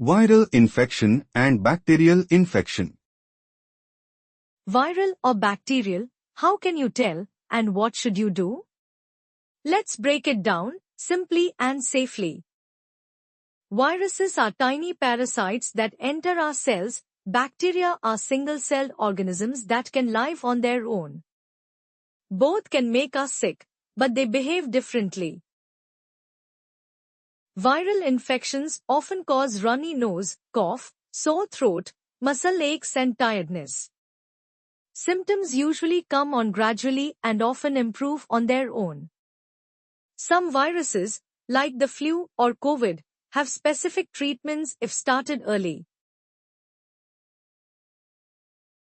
Viral infection and bacterial infection. Viral or bacterial, how can you tell, and what should you do? Let's break it down, simply and safely. Viruses are tiny parasites that enter our cells. Bacteria are single-celled organisms that can live on their own. Both can make us sick, but they behave differently. Viral infections often cause runny nose, cough, sore throat, muscle aches and tiredness. Symptoms usually come on gradually and often improve on their own. Some viruses, like the flu or COVID, have specific treatments if started early.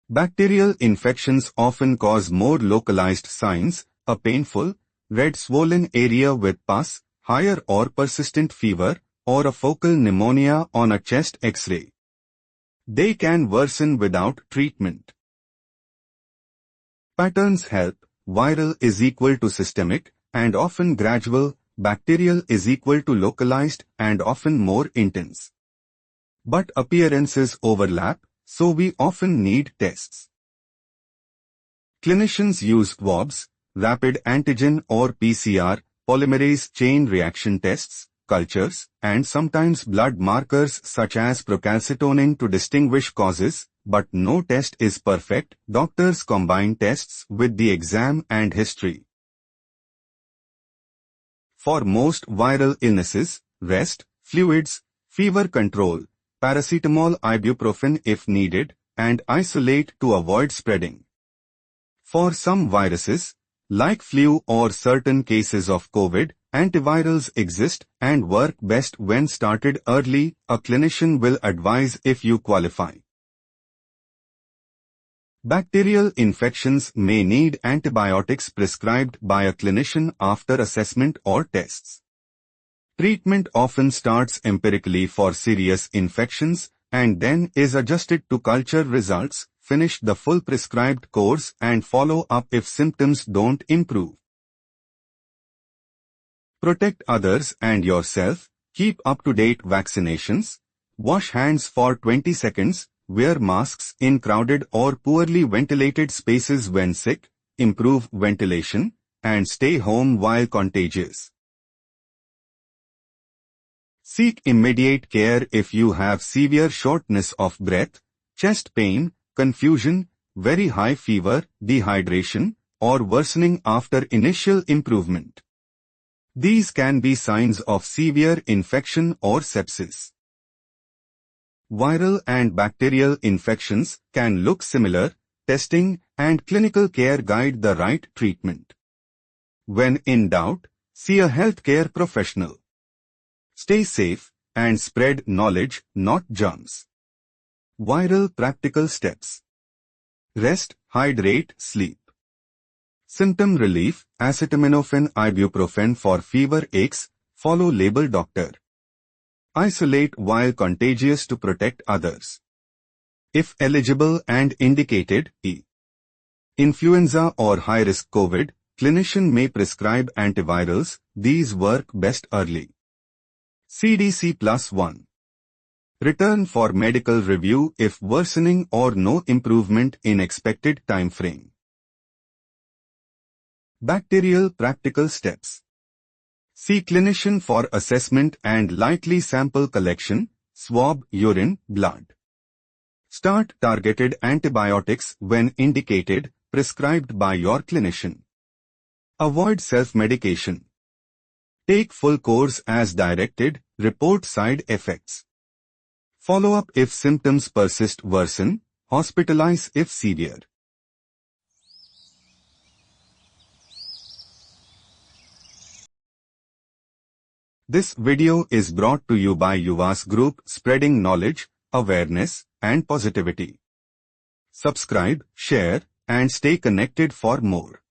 Bacterial infections often cause more localized signs, a painful, red swollen area with pus, higher or persistent fever, or a focal pneumonia on a chest X-ray. They can worsen without treatment. Patterns help. Viral is equal to systemic, and often gradual. Bacterial is equal to localized, and often more intense. But appearances overlap, so we often need tests. Clinicians use swabs, rapid antigen or PCR, polymerase chain reaction tests, cultures, and sometimes blood markers such as procalcitonin to distinguish causes, but no test is perfect. Doctors combine tests with the exam and history. For most viral illnesses, rest, fluids, fever control, paracetamol, ibuprofen if needed, and isolate to avoid spreading. For some viruses, like flu or certain cases of COVID, antivirals exist and work best when started early. A clinician will advise if you qualify. Bacterial infections may need antibiotics prescribed by a clinician after assessment or tests. Treatment often starts empirically for serious infections and then is adjusted to culture results. Finish the full prescribed course and follow up if symptoms don't improve. Protect others and yourself. Keep up-to-date vaccinations. Wash hands for 20 seconds. Wear masks in crowded or poorly ventilated spaces when sick. Improve ventilation and stay home while contagious. Seek immediate care if you have severe shortness of breath, chest pain, confusion, very high fever, dehydration, or worsening after initial improvement. These can be signs of severe infection or sepsis. Viral and bacterial infections can look similar. Testing and clinical care guide the right treatment. When in doubt, see a healthcare professional. Stay safe and spread knowledge, not germs. Viral practical steps. Rest, hydrate, sleep. Symptom relief, acetaminophen, ibuprofen for fever aches, follow label doctor. Isolate while contagious to protect others. If eligible and indicated, influenza or high-risk COVID, clinician may prescribe antivirals. These work best early. CDC +1. Return for medical review if worsening or no improvement in expected time frame. Bacterial practical steps. See clinician for assessment and likely sample collection, swab, urine, blood. Start targeted antibiotics when indicated, prescribed by your clinician. Avoid self-medication. Take full course as directed, report side effects. Follow up if symptoms persist, worsen, hospitalize if severe. This video is brought to you by Yuva's group, spreading knowledge, awareness, and positivity. Subscribe, share, and stay connected for more.